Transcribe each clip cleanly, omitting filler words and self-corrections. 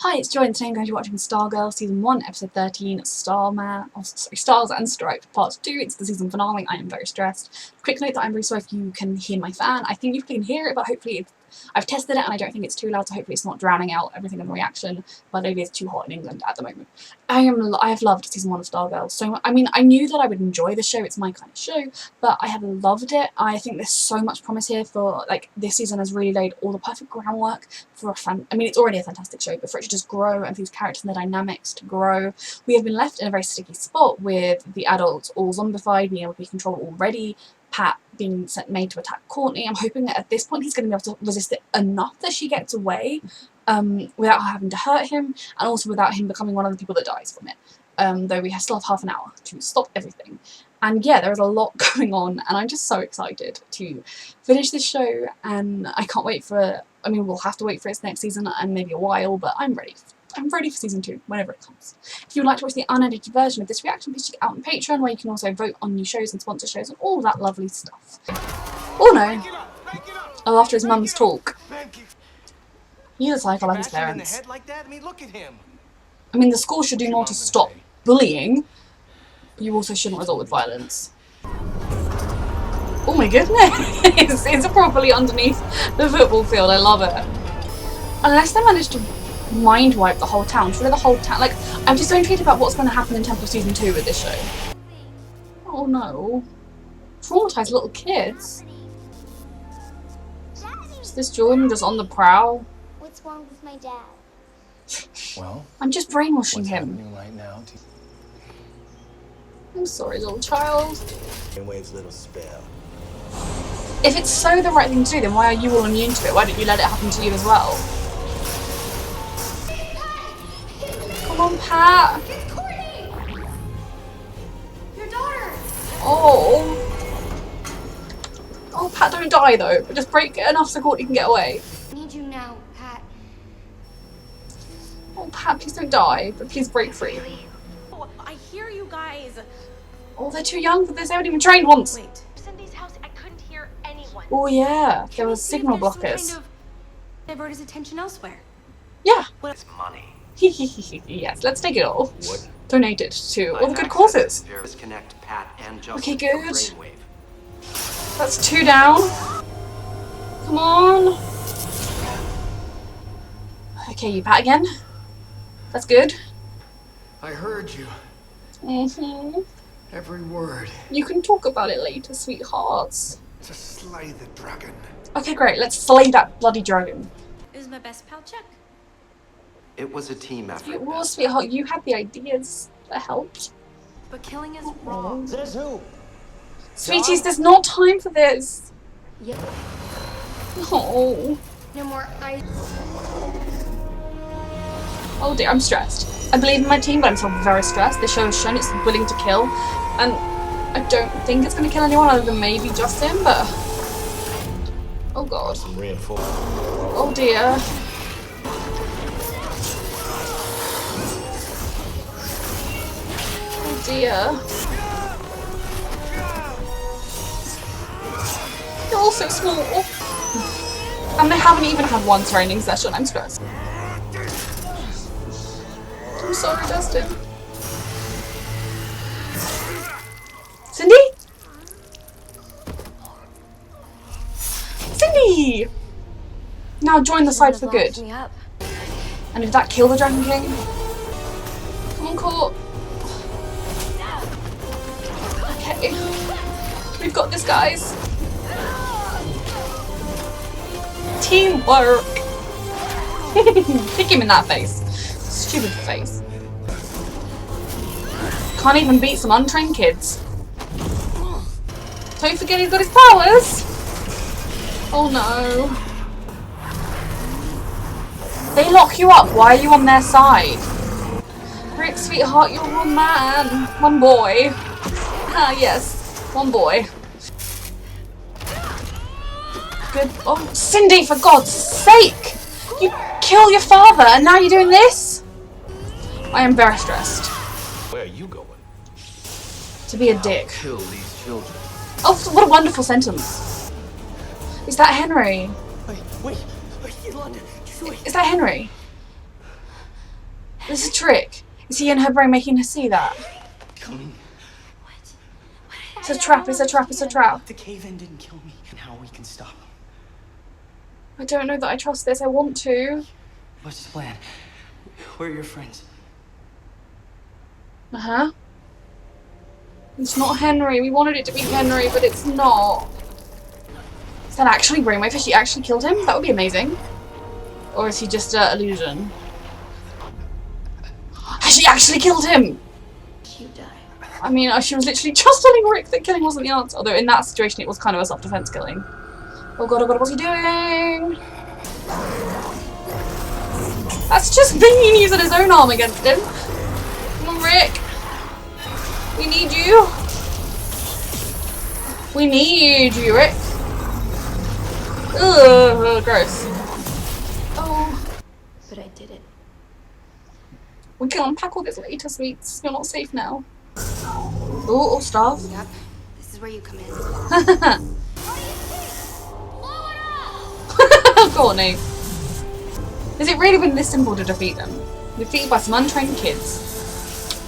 Hi, it's Joy, and today I'm going to be watching Stargirl Season 1, Episode 13, Stars and Stripe Part 2. It's the season finale. I am very stressed. Quick note that I'm really sorry if you can hear my fan. I think you can hear it, but hopefully I've tested it and I don't think it's too loud, so hopefully it's not drowning out everything in the reaction, but maybe it's too hot in England at the moment. I have loved Season 1 of Stargirl so much. I mean, I knew that I would enjoy the show, it's my kind of show, but I have loved it. I think there's so much promise here for, like, this season has really laid all the perfect groundwork for I mean, it's already a fantastic show, but for it to just grow and for these characters and their dynamics to grow. We have been left in a very sticky spot with the adults all zombified, being able to be controlled already, Pat being made to attack Courtney. I'm hoping that at this point he's going to be able to resist it enough that she gets away without having to hurt him, and also without him becoming one of the people that dies from it. Though we still have half an hour to stop everything. And yeah, there is a lot going on, and I'm just so excited to finish this show, and I can't wait for, I mean, we'll have to wait for its next season and maybe a while, but I'm ready. I'm ready for Season 2, whenever it comes. If you would like to watch the unedited version of this reaction, please check it out on Patreon, where you can also vote on new shows and sponsor shows and all that lovely stuff. Oh no! Oh, after his mum's talk. He's a psycho like his parents. I mean, the school should do more to stop bullying, but you also shouldn't resort with violence. Oh my goodness! It's properly underneath the football field, I love it. Unless they manage to mind wipe the whole town. Surely the whole town, like, I'm just so intrigued about what's going to happen in Temple Season 2 with this show. Oh no. Traumatized little kids. Is this Jordan just on the prowl? What's wrong with my dad? Well, I'm just brainwashing him. Happening right now? I'm sorry, little child. Waves little spell. If it's so the right thing to do, then why are you all immune to it? Why don't you let it happen to you as well? Come on, Pat. It's Courtney! Your daughter! Oh. Oh, Pat, don't die though. But just break it enough so Courtney can get away. I need you now, Pat. Oh, Pat, please don't die. But please break free. Oh, I hear you guys. Oh, they're too young for this. They haven't even trained once. Wait. Cindy's house, I couldn't hear anyone. Oh yeah, there was See if signal there's some blockers. kind of divert his attention elsewhere. Yeah. It's money. Yes, let's take it all. What? Donate it to all the good causes. Disconnect Pat and Justin Okay, good. from brainwave. That's 2 down. Come on. Okay, you Pat again. That's good. I heard you. Mm-hmm. Every word. You can talk about it later, sweethearts. To slay the dragon. Okay, great. Let's slay that bloody dragon. It was my best pal, Chuck. It was a team effort. It was, sweetheart. You had the ideas that helped. But killing is wrong. Says who? Sweeties, there's not time for this. Yep. Oh. No more ice. Oh dear, I'm stressed. I believe in my team, but I'm still very stressed. This show has shown it's willing to kill, and I don't think it's going to kill anyone other than maybe Justin, but... Oh god. Some reinforcements. Oh dear. Oh dear. They're all so small. And they haven't even had one training session. I'm stressed. I'm sorry, Justin. Cindy? Cindy! Now join the side for good. And did that kill the Dragon King? Come on, Court. Okay. We've got this, guys. Teamwork! Kick him in that face. Stupid face. Can't even beat some untrained kids. Don't forget he's got his powers! Oh no. They lock you up, why are you on their side? Rick, sweetheart, you're one man. One boy. Ah, yes. One boy. Good. Oh, Cindy, for God's sake! You kill your father and now you're doing this? I am very stressed. Where are you going? To be a dick. Kill these children. Oh, what a wonderful sentence. Is that Henry? Wait, Yolanda, just wait. Is that Henry? This is a trick. Is he in her brain making her see that? Coming. It's a trap, it's a trap, it's a trap. The cave-in didn't kill me. Now we can stop him. I don't know that I trust this. I want to. What's the plan? Where are your friends? Uh-huh. It's not Henry. We wanted it to be Henry, but it's not. Is that actually Brainwave? Has she actually killed him? That would be amazing. Or is he just an illusion? Has she actually killed him? You die. I mean, she was literally just telling Rick that killing wasn't the answer. Although in that situation it was kind of a self-defense killing. Oh god, what's he doing? That's just Bean using his own arm against him. Come on, Rick. We need you. We need you, Rick. Ugh, gross. Oh. But I did it. We can unpack all this later, sweets. You're not safe now. Oh, stars. Yep. This is where you come in. Courtney. Has it really been this simple to defeat them? Defeated by some untrained kids.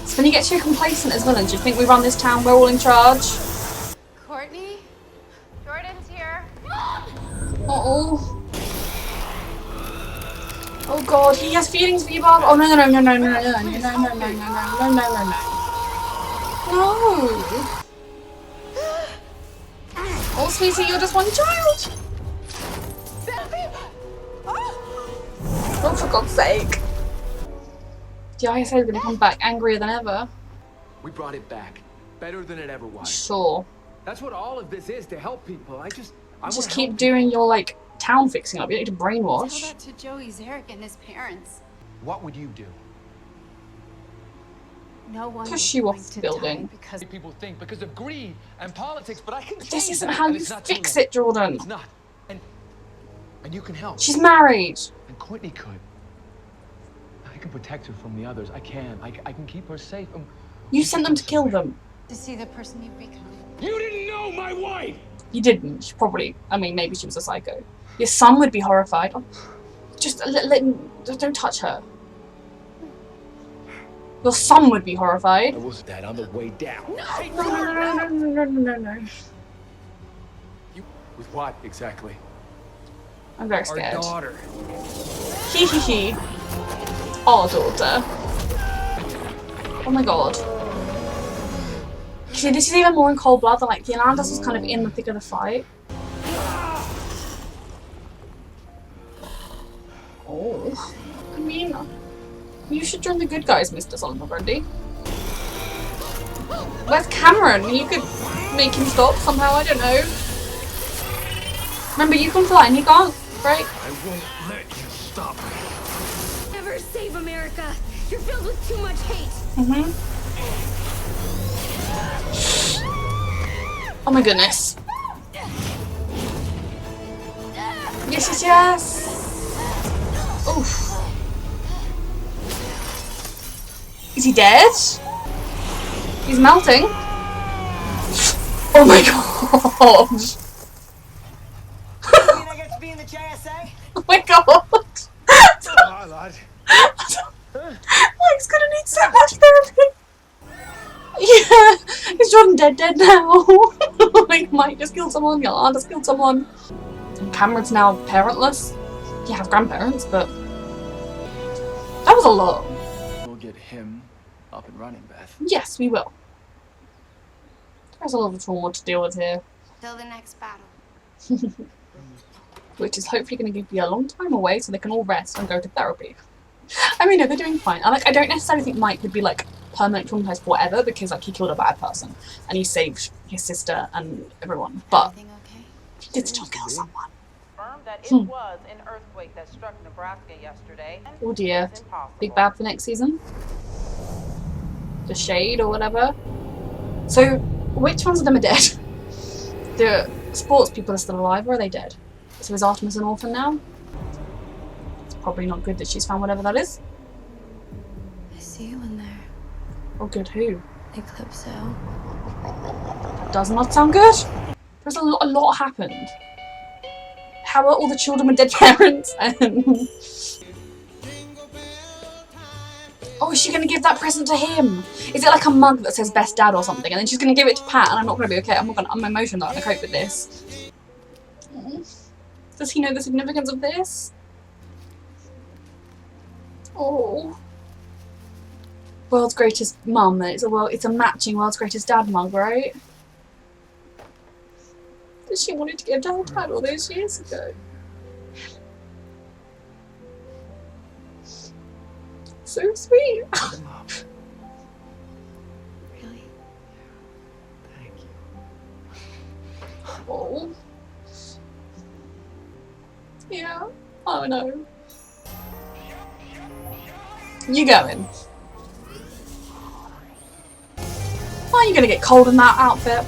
So when you get too complacent as villains, you think we run this town, we're all in charge? Courtney? Jordan's here. Uh-oh. Oh god, he has feelings for you, Bob. Oh no no no no no no no no no no no no no no no. Oh sweetie, you're just one child. Oh, for God's sake. The ISA is going to come back angrier than ever. We brought it back. Better than it ever was. Sure. That's what all of this is, to help people. I Just wanna keep help doing your, like, town fixing up. You don't need to Tell brainwash. that to Joey Zarek and his parents. people. What would you do? No one Push is you going off to the building. die because People think because of greed and politics, but I can This change isn't that, how and you it's not too fix late. it, Jordan. It's not. And you can help. She's married. And Courtney could. I can protect her from the others. I can. I can keep her safe. You sent them to kill them. to see the person you've become. You didn't know my wife! You didn't. She probably. I mean, maybe she was a psycho. Your son would be horrified. Oh, just don't touch her. Your son would be horrified. I was that on the way down. No, no, no, no, no, no, no. You with what exactly? I'm very Our scared. daughter. Hee hee hee. Our daughter. Oh my god. See, this is even more in cold blood than like Yolanda's was kind of in the thick of the fight. Oh. I mean, you should join the good guys, Mr. Solomon Grundy. Where's Cameron? You could make him stop somehow, I don't know. Remember, you can fly and he can't, right? I won't let you stop me. Never save America. You're filled with too much hate. Oh my goodness. Yes, yes, yes. Oof. Is he dead? He's melting. Oh my god. You mean I get to be in the JSA? Oh my god. Oh, lad. Mike's gonna need so much therapy. Yeah, is Jordan dead now? Like, Mike just killed someone, Yolanda just killed someone. And Cameron's now parentless. He has grandparents, but that was a lot. We'll get him up and running, Beth. Yes, we will. There's a lot of trauma to deal with here, Till the next battle. which is hopefully going to give you a long time away so they can all rest and go to therapy. I mean, no, they're doing fine. I don't necessarily think Mike would be like permanently traumatized forever because like he killed a bad person and he saved his sister and everyone, but Everything okay? he did still kill someone. Confirmed that it was an earthquake that struck Nebraska yesterday. Oh dear. It's impossible. Big bad for next season? The Shade or whatever? So, which ones of them are dead? The sports people are still alive, or are they dead? So is Artemis an orphan now? It's probably not good that she's found whatever that is. I see you in there. Oh good, who? Eclipso. That does not sound good. There's a lot happened. How are all the children with dead parents? And Oh, is she going to give that present to him? Is it like a mug that says best dad or something? And then she's going to give it to Pat and I'm not going to be okay. I'm emotionally not going to cope with this. Does he know the significance of this? Oh. World's greatest mum. It's a matching world's greatest dad mug, right? That she wanted to give to her dad all those years ago. So sweet. Really? Thank you. Oh. Yeah. Oh no. You going? Why are you gonna get cold in that outfit?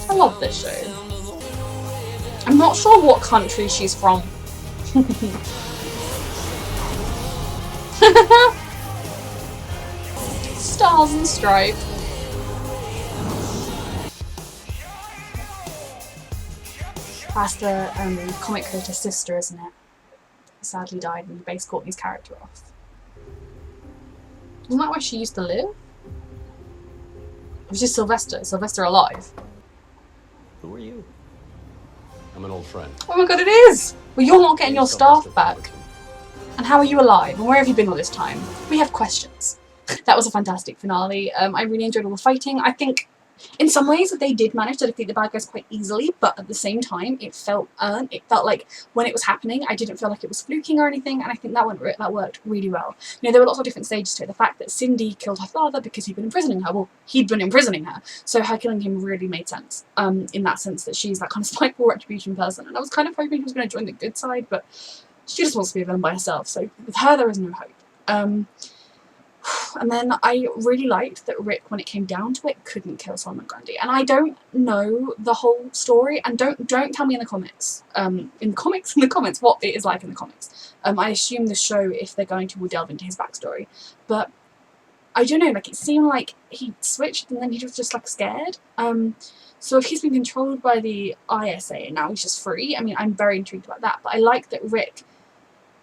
I love this show. I'm not sure what country she's from. Stars and Stripe. That's the comic creator's sister, isn't it? Who sadly died when he based Courtney's character off. Isn't that where she used to live? Or was this Sylvester? Is Sylvester alive? Who are you? I'm an old friend. Oh my god, it is! Well, you're not getting your staff back. And how are you alive? And where have you been all this time? We have questions. That was a fantastic finale. I really enjoyed all the fighting. I think in some ways they did manage to defeat the bad guys quite easily, but at the same time it felt earned. It felt like when it was happening I didn't feel like it was fluking or anything, and I think that worked really well. You know, there were lots of different stages to it. The fact that Cindy killed her father because he'd been imprisoning her, well, he'd been imprisoning her, so her killing him really made sense, in that sense that she's that kind of spiteful retribution person, and I was kind of hoping she was going to join the good side, but she just wants to be a villain by herself, so with her there is no hope. And then I really liked that Rick, when it came down to it, couldn't kill Solomon Grundy. And I don't know the whole story, and don't tell me in the comments what it is like in the comics. I assume the show, if they're going to, will delve into his backstory. But I don't know, like it seemed like he switched and then he was just like scared. So if he's been controlled by the ISA and now he's just free, I mean, I'm very intrigued about that. But I like that Rick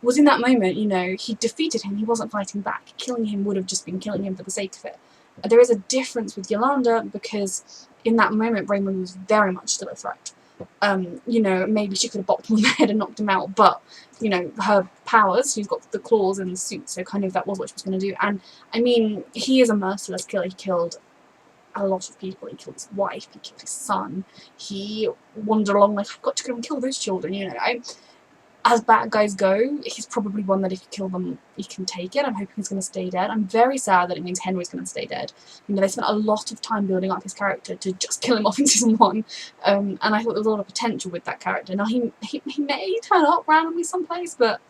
was in that moment, you know, he defeated him, he wasn't fighting back. Killing him would have just been killing him for the sake of it. There is a difference with Yolanda because in that moment Raymond was very much still a threat. You know, maybe she could have bopped him on the head and knocked him out, but, you know, her powers, she's got the claws and the suit, so kind of that was what she was going to do. And, I mean, he is a merciless killer. He killed a lot of people. He killed his wife, he killed his son, he wandered along like, I've got to go and kill those children, you know. As bad guys go, he's probably one that if you kill them, you can take it. I'm hoping he's going to stay dead. I'm very sad that it means Henry's going to stay dead. You know, they spent a lot of time building up his character to just kill him off in season 1. And I thought there was a lot of potential with that character. Now, he may turn up randomly someplace, but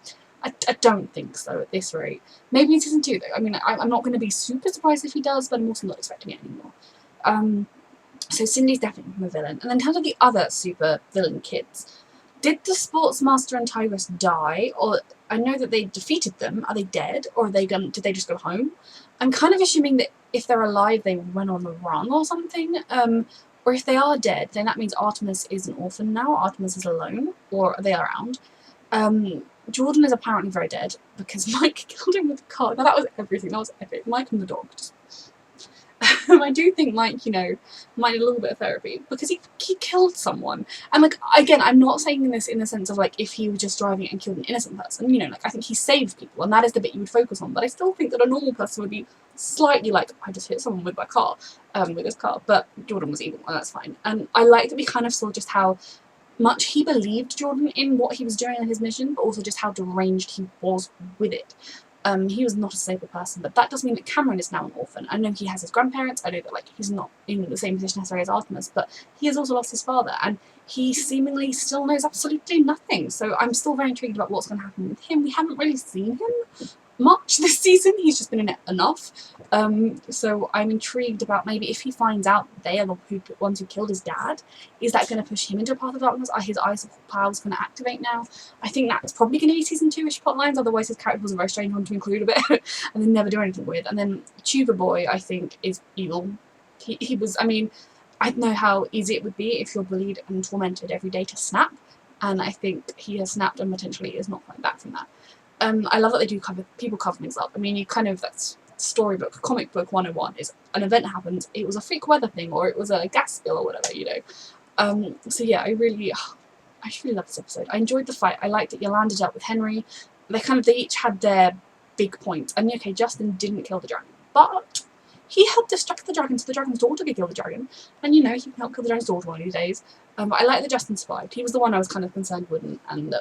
I don't think so at this rate. Maybe in season 2, though. I mean, I'm not going to be super surprised if he does, but I'm also not expecting it anymore. So Cindy's definitely a villain. And in terms of the other super villain kids, did the Sportsmaster and Tigress die? Or I know that they defeated them. Are they dead? Or did they just go home? I'm kind of assuming that if they're alive, they went on the run or something. Or if they are dead, then that means Artemis is an orphan now. Artemis is alone. Or are they around? Jordan is apparently very dead because Mike killed him with a car. Now that was everything. That was epic. Mike and the dog. I do think Mike, you know, might need a little bit of therapy because he killed someone. And like, again, I'm not saying this in the sense of like if he was just driving and killed an innocent person, you know, like I think he saved people and that is the bit you would focus on. But I still think that a normal person would be slightly like, I just hit someone with my car, with his car. But Jordan was evil and that's fine. And I like that we kind of saw just how much he believed Jordan in what he was doing in his mission, but also just how deranged he was with it. He was not a stable person, but that does mean that Cameron is now an orphan. I know he has his grandparents, I know that like he's not in the same position necessarily as Artemis, but he has also lost his father, and he seemingly still knows absolutely nothing. So I'm still very intrigued about what's going to happen with him. We haven't really seen him much this season, he's just been in it enough. So I'm intrigued about maybe if he finds out they are the ones who killed his dad, is that going to push him into a path of darkness? Are his eyes powers going to activate now? I think that's probably going to be season 2-ish plotlines, otherwise his character was a very strange one to include a bit and then never do anything with. And then Tuba Boy, I think, is evil. He was, I mean, I know how easy it would be if you're bullied and tormented every day to snap, and I think he has snapped and potentially is not coming back from that. I love that they do people cover things up. I mean, that's storybook, comic book 101 is an event happens, it was a freak weather thing, or it was a gas spill or whatever, you know. So yeah, I really love this episode. I enjoyed the fight. I liked that Yolanda dealt with Henry. They each had their big points. And okay, Justin didn't kill the dragon, but he helped distract the dragon so the dragon's daughter could kill the dragon. And you know, he can help kill the dragon's daughter one of these days. But I like that Justin survived. He was the one I was kind of concerned wouldn't. And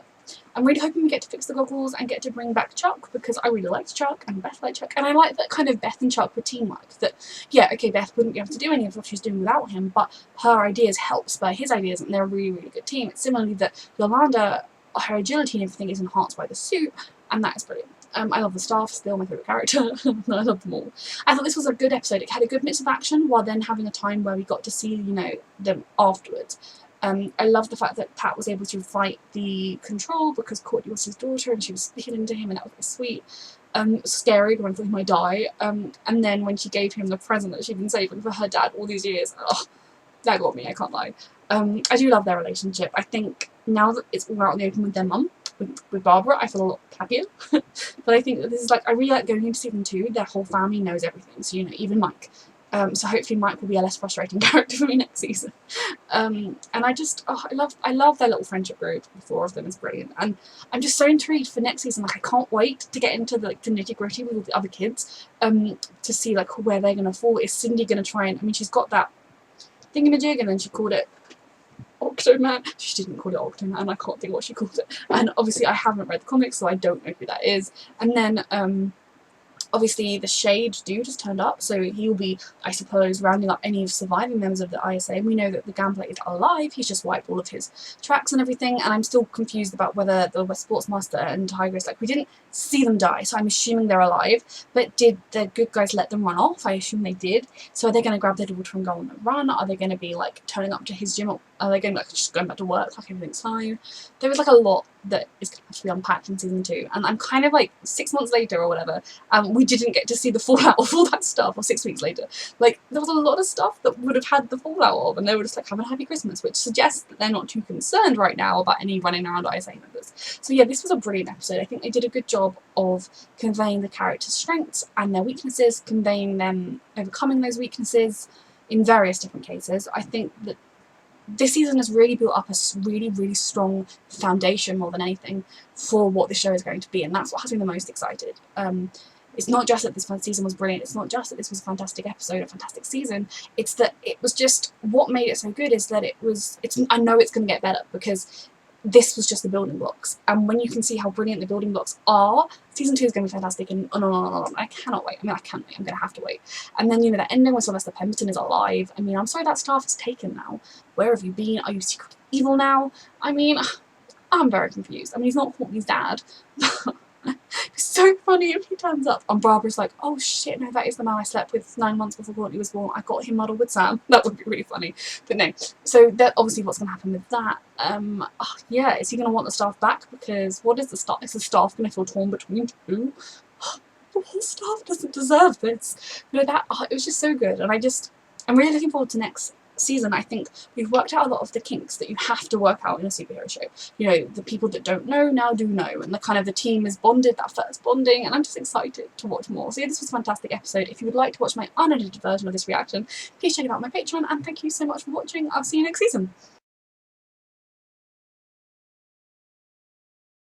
I'm really hoping we get to fix the goggles and get to bring back Chuck, because I really liked Chuck and Beth liked Chuck. And I like that kind of Beth and Chuck were teamwork. That, yeah, okay, Beth wouldn't be able to do any of what she's doing without him, but her ideas help spur his ideas, and they're a really, really good team. It's similarly that Yolanda, her agility and everything is enhanced by the suit, and that is brilliant. I love the staff, still my favourite character. I love them all. I thought this was a good episode. It had a good mix of action while then having a time where we got to see, you know, them afterwards. I love the fact that Pat was able to fight the control because Courtney was his daughter and she was speaking to him, and that was very sweet. Scary when I thought he might die. And then when she gave him the present that she'd been saving for her dad all these years, oh, that got me, I can't lie. I do love their relationship. I think now that it's all out in the open with their mum, with Barbara, I feel a lot happier. But I think that this is like, I really like going into season 2, their whole family knows everything, so you know, even Mike. So hopefully Mike will be a less frustrating character for me next season. And I just, I love their little friendship group. The 4 of them is brilliant, and I'm just so intrigued for next season. Like, I can't wait to get into the nitty gritty with all the other kids, to see like where they're gonna fall. Is Cindy gonna try and, I mean, she's got that thingamajig, and then she called it Octoman. She didn't call it Octoman, I can't think what she called it. And obviously I haven't read the comics, so I don't know who that is. And then obviously the Shade dude has turned up, so he will be, I suppose, rounding up any surviving members of the ISA. We know that the Gambler is alive, he's just wiped all of his tracks and everything, and I'm still confused about whether the Sportsmaster and Tigress, like, we didn't see them die, so I'm assuming they're alive, but did the good guys let them run off? I assume they did. So are they going to grab their daughter and go on the run? Are they going to be, like, turning up to his gym? Are they going to, like, just going back to work, like everything's fine? There was, like, a lot that is going to have to be unpacked in season 2, and I'm kind of, like, 6 months later or whatever, we didn't get to see the fallout of all that stuff, or 6 weeks later. Like, there was a lot of stuff that would have had the fallout of, and they were just like, have a happy Christmas, which suggests that they're not too concerned right now about any running around ISA members. So yeah, this was a brilliant episode. I think they did a good job of conveying the characters' strengths and their weaknesses, conveying them, overcoming those weaknesses in various different cases. I think that this season has really built up a really, really strong foundation more than anything for what the show is going to be, and that's what has me the most excited. It's not just that this season was brilliant, it's not just that this was a fantastic episode, a fantastic season, it's that it was just, what made it so good is that I know it's going to get better, because this was just the building blocks, and when you can see how brilliant the building blocks are, season 2 is going to be fantastic, and on and on and on. I cannot wait. I mean, I can't wait, I'm going to have to wait. And then, you know, the ending when Sylvester Pemberton is alive, I mean, I'm sorry that staff is taken now. Where have you been? Are you secretly evil now? I mean, I'm very confused. I mean, he's not Courtney's dad, it's so funny if he turns up and Barbara's like, oh shit, no, that is the man I slept with 9 months before Courtney was born. I got him muddled with Sam. That would be really funny. But no. So that obviously what's going to happen with that. Yeah, is he going to want the staff back? Because what is the staff? Is the staff going to feel torn between two? The whole staff doesn't deserve this. You know, it was just so good. And I'm really looking forward to next season. I think we've worked out a lot of the kinks that you have to work out in a superhero show. You know, the people that don't know now do know, and the team is bonded, that first bonding, and I'm just excited to watch more. So yeah, this was a fantastic episode. If you would like to watch my unedited version of this reaction, please check out my Patreon, and thank you so much for watching. I'll see you next season.